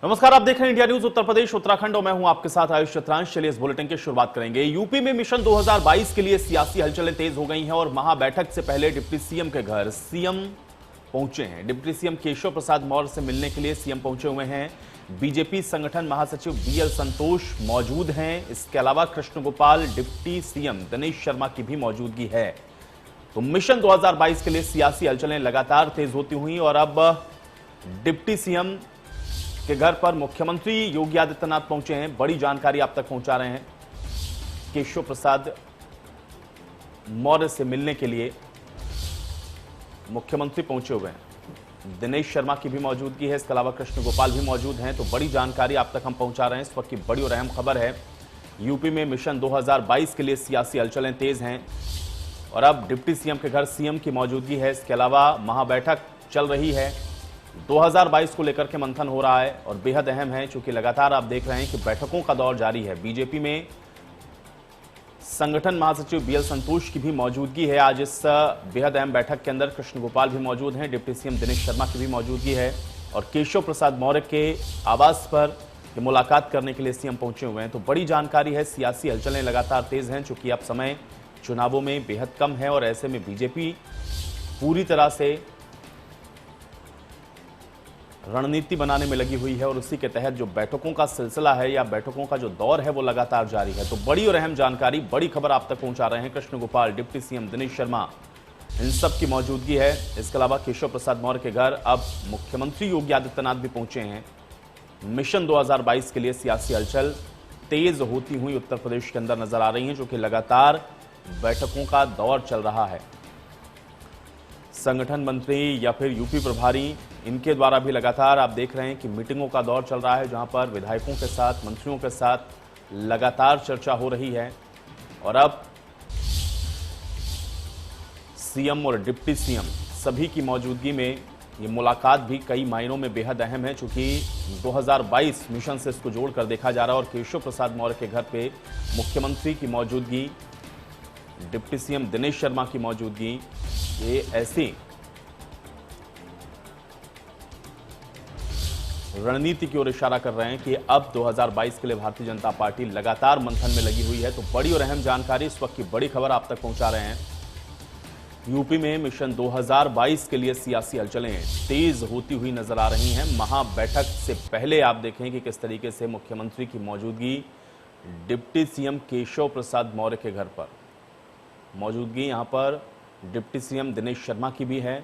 नमस्कार, आप देख रहे हैं इंडिया न्यूज उत्तर प्रदेश उत्तराखंड और मैं हूं आपके साथ आयुष चतुरांश। चलिए इस बुलेटिन की शुरुआत करेंगे। यूपी में मिशन 2022 के लिए सियासी हलचलें तेज हो गई हैं और महाबैठक से पहले डिप्टी सीएम के घर सीएम पहुंचे हैं। डिप्टी सीएम केशव प्रसाद मौर्य से मिलने के लिए सीएम पहुंचे हुए हैं। बीजेपी संगठन महासचिव बीएल संतोष मौजूद हैं। इसके अलावा कृष्ण गोपाल, डिप्टी सीएम दिनेश शर्मा की भी मौजूदगी है। तो मिशन 2022 के लिए सियासी हलचलें लगातार तेज होती हुई और अब डिप्टी सीएम के घर पर मुख्यमंत्री योगी आदित्यनाथ पहुंचे हैं। बड़ी जानकारी आप तक पहुंचा रहे हैं। केशव प्रसाद मौर्य से मिलने के लिए मुख्यमंत्री पहुंचे हुए हैं। दिनेश शर्मा की भी मौजूदगी है। इसके अलावा कृष्ण गोपाल भी मौजूद हैं। तो बड़ी जानकारी आप तक हम पहुंचा रहे हैं। इस वक्त की बड़ी और अहम खबर है, यूपी में मिशन 2022 के लिए सियासी हलचलें तेज हैं और अब डिप्टी सीएम के घर सीएम की मौजूदगी है। इसके अलावा महाबैठक चल रही है। 2022 को लेकर के मंथन हो रहा है और बेहद अहम है, क्योंकि लगातार आप देख रहे हैं कि बैठकों का दौर जारी है। बीजेपी में संगठन महासचिव बीएल संतोष की भी मौजूदगी है। आज इस बेहद अहम बैठक के अंदर कृष्ण गोपाल भी मौजूद हैं, डिप्टी सीएम दिनेश शर्मा की भी मौजूदगी है और केशव प्रसाद मौर्य के आवास पर मुलाकात करने के लिए सीएम पहुंचे हुए हैं। तो बड़ी जानकारी है। सियासी हलचलें लगातार तेज हैं, चूंकि अब समय चुनावों में बेहद कम है और ऐसे में बीजेपी पूरी तरह से रणनीति बनाने में लगी हुई है और उसी के तहत जो बैठकों का सिलसिला है या बैठकों का जो दौर है वो लगातार जारी है। तो बड़ी और अहम जानकारी, बड़ी खबर आप तक पहुंचा रहे हैं। कृष्ण गोपाल, डिप्टी सीएम दिनेश शर्मा, इन सब की मौजूदगी है। इसके अलावा केशव प्रसाद मौर्य के घर अब मुख्यमंत्री योगी आदित्यनाथ भी पहुंचे हैं। मिशन 2022 के लिए सियासी हलचल तेज होती हुई उत्तर प्रदेश के अंदर नजर आ रही है, जो कि लगातार बैठकों का दौर चल रहा है। संगठन मंत्री या फिर यूपी प्रभारी, इनके द्वारा भी लगातार आप देख रहे हैं कि मीटिंगों का दौर चल रहा है, जहां पर विधायकों के साथ, मंत्रियों के साथ लगातार चर्चा हो रही है। और अब सीएम और डिप्टी सीएम सभी की मौजूदगी में ये मुलाकात भी कई मायनों में बेहद अहम है, चूंकि 2022 मिशन से इसको जोड़कर देखा जा रहा है और केशव प्रसाद मौर्य के घर पे मुख्यमंत्री की मौजूदगी, डिप्टी सीएम दिनेश शर्मा की मौजूदगी, ये ऐसी रणनीति की ओर इशारा कर रहे हैं कि अब 2022 के लिए भारतीय जनता पार्टी लगातार मंथन में लगी हुई है। तो बड़ी और अहम जानकारी, इस वक्त की बड़ी खबर आप तक पहुंचा रहे हैं। यूपी में मिशन 2022 के लिए सियासी हलचलें तेज होती हुई नजर आ रही हैं। महाबैठक से पहले आप देखें कि किस तरीके से मुख्यमंत्री की मौजूदगी, डिप्टी सीएम केशव प्रसाद मौर्य के घर पर मौजूदगी, यहां पर डिप्टी सीएम दिनेश शर्मा की भी है।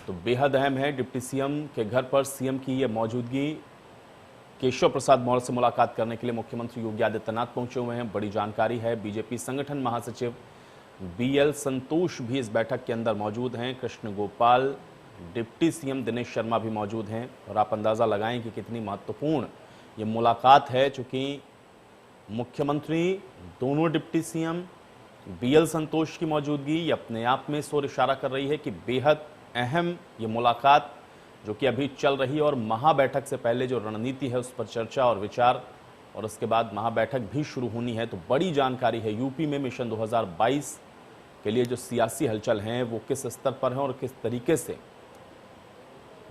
तो बेहद अहम है, डिप्टी सीएम के घर पर सीएम की यह मौजूदगी। केशव प्रसाद मौर्य से मुलाकात करने के लिए मुख्यमंत्री योगी आदित्यनाथ पहुंचे हुए हैं। बड़ी जानकारी है। बीजेपी संगठन महासचिव बीएल संतोष भी इस बैठक के अंदर मौजूद हैं। कृष्ण गोपाल, डिप्टी सीएम दिनेश शर्मा भी मौजूद हैं और आप अंदाजा लगाएं कि कितनी महत्वपूर्ण ये मुलाकात है, चूंकि मुख्यमंत्री, दोनों डिप्टी सीएम, बीएल संतोष की मौजूदगी ये अपने आप में इस ओर इशारा कर रही है कि बेहद अहम ये मुलाकात जो कि अभी चल रही है और महाबैठक से पहले जो रणनीति है उस पर चर्चा और विचार, और उसके बाद महाबैठक भी शुरू होनी है। तो बड़ी जानकारी है। यूपी में मिशन 2022 के लिए जो सियासी हलचल हैं वो किस स्तर पर हैं और किस तरीके से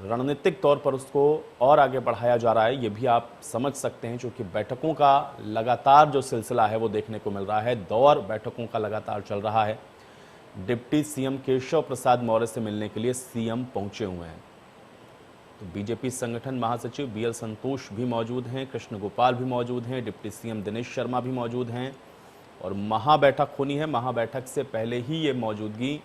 रणनीतिक तौर पर उसको और आगे बढ़ाया जा रहा है, ये भी आप समझ सकते हैं, क्योंकि बैठकों का लगातार जो सिलसिला है वो देखने को मिल रहा है। दौर बैठकों का लगातार चल रहा है। डिप्टी सीएम केशव प्रसाद मौर्य से मिलने के लिए सीएम पहुंचे हुए हैं। तो बीजेपी संगठन महासचिव बीएल संतोष भी मौजूद हैं, कृष्ण गोपाल भी मौजूद हैं, डिप्टी सीएम दिनेश शर्मा भी मौजूद हैं और महाबैठक होनी है। महाबैठक से पहले ही ये मौजूदगी,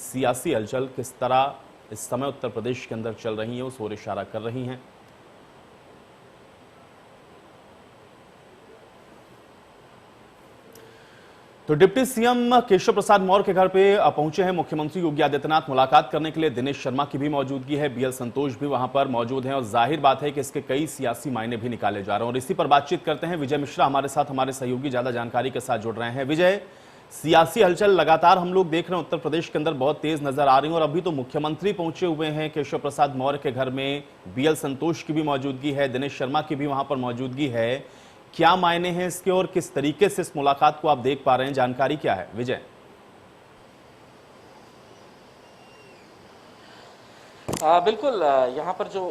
सियासी हलचल किस तरह इस समय उत्तर प्रदेश के अंदर चल रही है उस ओर इशारा कर रही हैं। तो डिप्टी सीएम केशव प्रसाद मौर्य के घर पे पहुंचे हैं मुख्यमंत्री योगी आदित्यनाथ मुलाकात करने के लिए। दिनेश शर्मा की भी मौजूदगी है, बीएल संतोष भी वहां पर मौजूद हैं और जाहिर बात है कि इसके कई सियासी मायने भी निकाले जा रहे हैं और इसी पर बातचीत करते हैं। विजय मिश्रा हमारे साथ, हमारे सहयोगी, ज्यादा जानकारी के साथ जुड़ रहे हैं। विजय, सियासी हलचल लगातार हम लोग देख रहे हैं उत्तर प्रदेश के अंदर बहुत तेज नजर आ रही है और अभी तो मुख्यमंत्री पहुंचे हुए हैं केशव प्रसाद मौर्य के घर में, बीएल संतोष की भी मौजूदगी है, दिनेश शर्मा की भी वहां पर मौजूदगी है। क्या मायने हैं इसके और किस तरीके से इस मुलाकात को आप देख पा रहे हैं, जानकारी क्या है विजय? बिल्कुल, यहाँ पर जो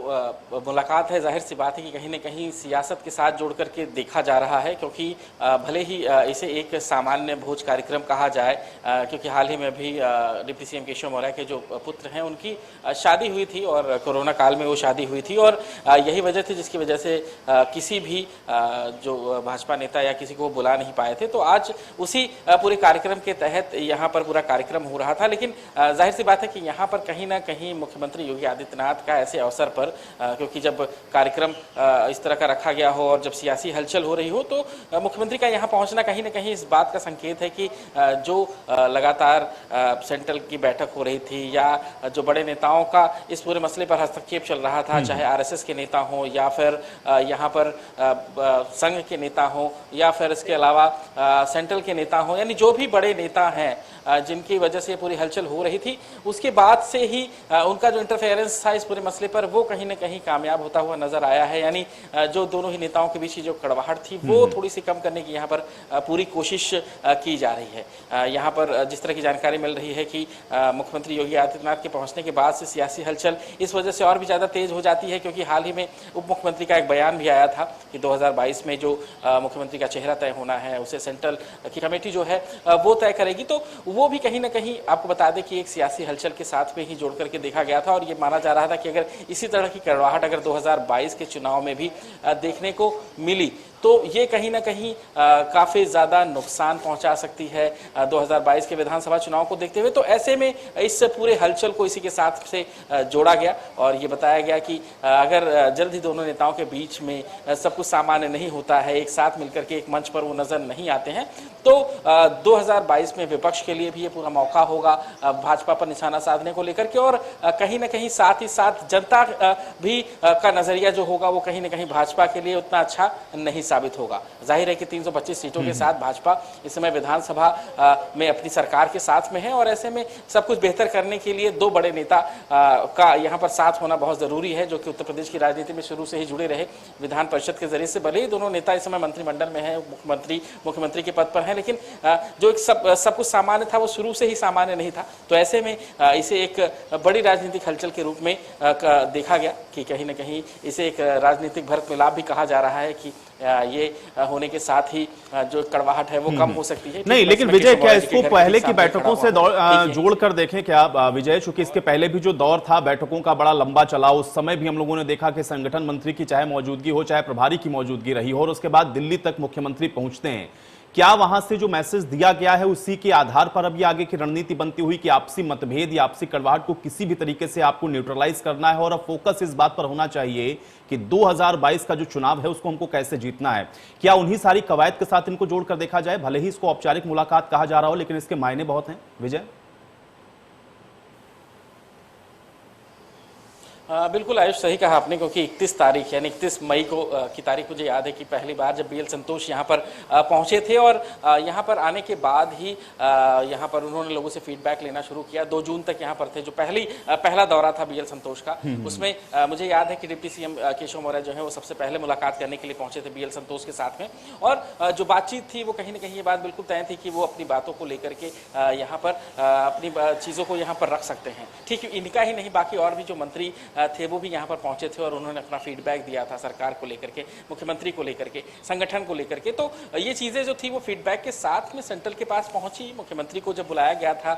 मुलाकात है, जाहिर सी बात है कि कहीं न कहीं सियासत के साथ जोड़ करके देखा जा रहा है, क्योंकि भले ही इसे एक सामान्य भोज कार्यक्रम कहा जाए, क्योंकि हाल ही में भी डिप्टी सीएम केशव मौर्य के जो पुत्र हैं उनकी शादी हुई थी और कोरोना काल में वो शादी हुई थी, और यही वजह थी जिसकी वजह से किसी भी जो भाजपा नेता या किसी को वो बुला नहीं पाए थे। तो आज उसी पूरे कार्यक्रम के तहत यहाँ पर पूरा कार्यक्रम हो रहा था, लेकिन जाहिर सी बात है कि यहाँ पर कहीं ना कहीं मुख्यमंत्री योगी आदित्यनाथ का ऐसे अवसर पर, क्योंकि जब कार्यक्रम इस तरह का रखा गया हो और जब सियासी हलचल हो रही हो, तो मुख्यमंत्री का यहाँ पहुँचना कहीं ना कहीं इस बात का संकेत है कि जो लगातार सेंट्रल की बैठक हो रही थी या जो बड़े नेताओं का इस पूरे मसले पर हस्तक्षेप चल रहा था, चाहे आरएसएस के नेता हों या फिर यहाँ पर संघ के नेता हों या फिर इसके अलावा सेंट्रल के नेता हों, यानी जो भी बड़े नेता हैं जिनकी वजह से पूरी हलचल हो रही थी, उसके बाद से ही उनका जो इंटरफेरेंस था इस पूरे मसले पर वो कहीं न कहीं कामयाब होता हुआ नजर आया है। यानी जो दोनों ही नेताओं के बीच जो कड़वाहट थी वो थोड़ी सी कम करने की यहाँ पर पूरी कोशिश की जा रही है। यहाँ पर जिस तरह की जानकारी मिल रही है कि मुख्यमंत्री योगी आदित्यनाथ के पहुंचने के बाद से सियासी हलचल इस वजह से और भी ज्यादा तेज हो जाती है, क्योंकि हाल ही में उप मुख्यमंत्री का एक बयान भी आया था कि 2022 में जो मुख्यमंत्री का चेहरा तय होना है उसे सेंट्रल की कमेटी जो है वो तय करेगी। तो वो भी कहीं ना कहीं आपको बता दें कि एक सियासी हलचल के साथ में ही जोड़ करके देखा गया था, और ये माना जा रहा था कि अगर इसी तरह की कड़वाहट अगर 2022 के चुनाव में भी देखने को मिली तो ये कहीं ना कहीं काफी ज्यादा नुकसान पहुंचा सकती है 2022 के विधानसभा चुनाव को देखते हुए। तो ऐसे में इस पूरे हलचल को इसी के साथ से जोड़ा गया और ये बताया गया कि अगर जल्द ही दोनों नेताओं के बीच में सब कुछ सामान्य नहीं होता है, एक साथ मिलकर के एक मंच पर वो नजर नहीं आते हैं, तो 2022 में विपक्ष के लिए भी ये पूरा मौका होगा भाजपा पर निशाना साधने को लेकर के, और कहीं ना कहीं साथ ही साथ जनता भी का नजरिया जो होगा वो कहीं ना कहीं भाजपा के लिए उतना अच्छा नहीं साबित होगा। जाहिर है कि 325 सीटों के साथ भाजपा इस समय विधानसभा में अपनी सरकार के साथ में है, और ऐसे में सब कुछ बेहतर करने के लिए दो बड़े नेता का यहाँ पर साथ होना बहुत जरूरी है, जो कि उत्तर प्रदेश की राजनीति में शुरू से ही जुड़े रहे विधान परिषद के जरिए से। भले ही दोनों नेता इस समय मंत्रिमंडल में है, मुख्यमंत्री के पद पर है, लेकिन जो एक सब कुछ सामान्य था वो शुरू से ही सामान्य नहीं था। तो ऐसे में इसे एक बड़ी राजनीतिक हलचल के रूप में देखा गया कि कहीं ना कहीं इसे एक राजनीतिक भरत मिलाप भी कहा जा रहा है कि ये होने के साथ ही जो कड़वाहट है वो कम हो सकती है। नहीं, लेकिन विजय, क्या इसको पहले की बैठकों से जोड़कर देखें क्या विजय? चूंकि इसके पहले भी जो दौर था बैठकों का बड़ा लंबा चला, उस समय भी हम लोगों ने देखा कि संगठन मंत्री की चाहे मौजूदगी हो चाहे प्रभारी की मौजूदगी रही हो, और उसके बाद दिल्ली तक मुख्यमंत्री पहुंचते हैं। क्या वहां से जो मैसेज दिया गया है उसी के आधार पर अब ये आगे की रणनीति बनती हुई कि आपसी मतभेद या आपसी कड़वाहट को किसी भी तरीके से आपको न्यूट्रलाइज करना है, और अब फोकस इस बात पर होना चाहिए कि 2022 का जो चुनाव है उसको हमको कैसे जीतना है? क्या उन्हीं सारी कवायद के साथ इनको जोड़कर देखा जाए? भले ही इसको औपचारिक मुलाकात कहा जा रहा हो, लेकिन इसके मायने बहुत हैं विजय। बिल्कुल आयुष, सही कहा आपने, क्योंकि 31 तारीख यानी 31 मई को की तारीख मुझे याद है कि पहली बार जब बीएल संतोष यहाँ पर पहुंचे थे, और यहाँ पर आने के बाद ही यहाँ पर उन्होंने लोगों से फीडबैक लेना शुरू किया। 2 जून तक यहाँ पर थे। जो पहला दौरा था बीएल संतोष का, उसमें मुझे याद है कि डिप्टी सीएम केशव मौर्य जो है वो सबसे पहले मुलाकात करने के लिए पहुंचे थे बीएल संतोष के साथ में, और जो बातचीत थी वो कहीं ना कहीं ये बात बिल्कुल तय थी कि वो अपनी बातों को लेकर के यहाँ पर अपनी चीज़ों को यहाँ पर रख सकते हैं। ठीक, इनका ही नहीं बाकी और भी जो मंत्री थे वो भी यहाँ पर पहुंचे थे और उन्होंने अपना फीडबैक दिया था सरकार को लेकर के, मुख्यमंत्री को लेकर के, संगठन को लेकर के। तो ये चीजें जो थी वो फीडबैक के साथ में सेंट्रल के पास पहुंची। मुख्यमंत्री को जब बुलाया गया था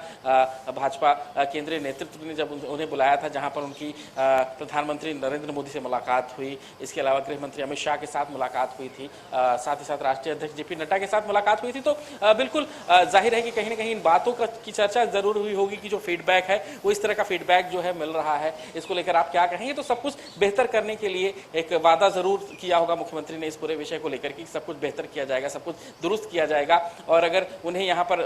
भाजपा केंद्रीय नेतृत्व ने जब उन्हें बुलाया था, जहां पर उनकी प्रधानमंत्री नरेंद्र मोदी से मुलाकात हुई, इसके अलावा गृह मंत्री अमित शाह के साथ मुलाकात हुई थी, साथ ही साथ राष्ट्रीय अध्यक्ष जेपी नड्डा के साथ मुलाकात हुई थी। तो बिल्कुल जाहिर है कि कहीं ना कहीं इन बातों की चर्चा जरूर हुई होगी कि जो फीडबैक है वो इस तरह का फीडबैक जो है मिल रहा है, इसको लेकर आप क्या कहेंगे? तो सब कुछ बेहतर करने के लिए एक वादा जरूर किया होगा मुख्यमंत्री ने इस पूरे विषय को लेकर कि सब कुछ बेहतर किया जाएगा, सब कुछ दुरुस्त किया जाएगा, और अगर उन्हें यहाँ पर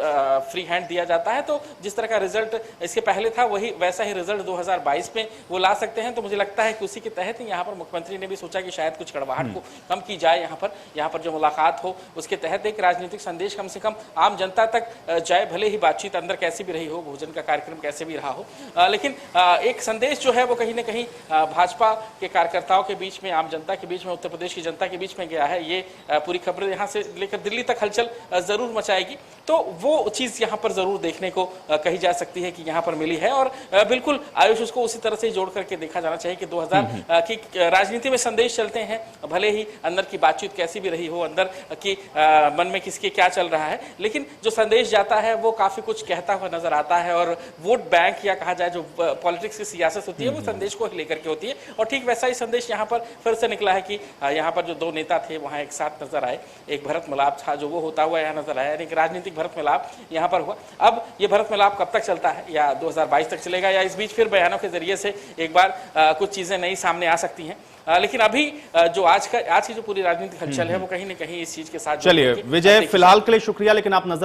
फ्री हैंड दिया जाता है तो जिस तरह का रिजल्ट इसके पहले था वही वैसा ही रिजल्ट 2022 में वो ला सकते हैं। तो मुझे लगता है कि उसी के तहत ही यहाँ पर मुख्यमंत्री ने भी सोचा कि शायद कुछ कड़वाहट को कम की जाए, यहाँ पर जो मुलाकात हो उसके तहत एक राजनीतिक संदेश कम से कम आम जनता तक जाए। भले ही बातचीत अंदर कैसी भी रही हो, भोजन का कार्यक्रम कैसे भी रहा हो, लेकिन एक संदेश जो है वो कहीं ना कहीं भाजपा के कार्यकर्ताओं के बीच में, आम जनता के बीच में, उत्तर प्रदेश की जनता के बीच में गया है। ये पूरी खबर यहाँ से लेकर दिल्ली तक हलचल जरूर मचाएगी। तो वो चीज यहाँ पर जरूर देखने को कही जा सकती है कि यहाँ पर मिली है। और बिल्कुल आयुष, उसको उसी तरह से जोड़ करके देखा जाना चाहिए कि 2000 की राजनीति में संदेश चलते हैं, भले ही अंदर की बातचीत कैसी भी रही हो, अंदर की मन में किसके क्या चल रहा है, लेकिन जो संदेश जाता है वो काफी कुछ कहता हुआ नजर आता है। और वोट बैंक या कहा जाए जो पॉलिटिक्स की सियासत होती है वो संदेश को लेकर के होती है। और ठीक वैसा ही संदेश यहाँ पर फिर से निकला है कि यहाँ पर जो दो नेता थे वहां एक साथ नजर आए, एक भरत मिलाप था जो वो होता हुआ यहाँ नजर आया, एक राजनीतिक भरत मिलाप यहाँ पर हुआ। अब ये भरत मिलाप कब तक चलता है, या 2022 तक चलेगा, या इस बीच फिर बयानों के जरिए से एक बार कुछ चीजें नई सामने आ सकती हैं। लेकिन अभी जो आज की जो पूरी राजनीतिक हलचल है वो कहीं ना कहीं इस चीज के साथ। चलिए विजय, फिलहाल के लिए शुक्रिया, लेकिन आप नजर